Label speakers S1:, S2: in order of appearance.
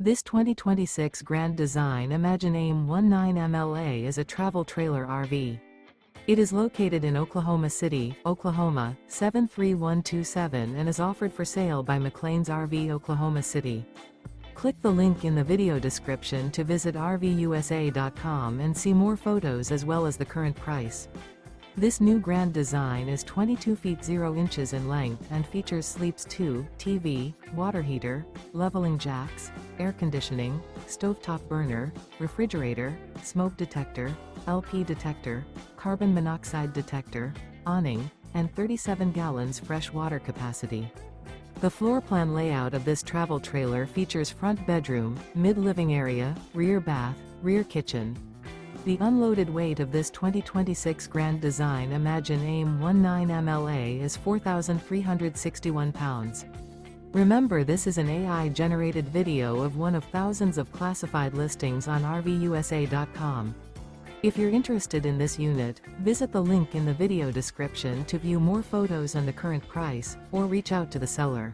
S1: This 2026 Grand Design Imagine AIM 19MLA is a travel trailer RV. It is located in Oklahoma City, Oklahoma, 73127 and is offered for sale by McClain's RV Oklahoma City. Click the link in the video description to visit RVUSA.com and see more photos as well as the current price. This new Grand Design is 22 feet 0 inches in length and features sleeps 2, TV, water heater, leveling jacks, air conditioning, stovetop burner, refrigerator, smoke detector, LP detector, carbon monoxide detector, awning, and 37 gallons fresh water capacity. The floor plan layout of this travel trailer features front bedroom, mid-living area, rear bath, rear kitchen. The unloaded weight of this 2026 Grand Design Imagine AIM 19MLA is 4,361 pounds. Remember, this is an AI-generated video of one of thousands of classified listings on RVUSA.com. If you're interested in this unit, visit the link in the video description to view more photos and the current price, or reach out to the seller.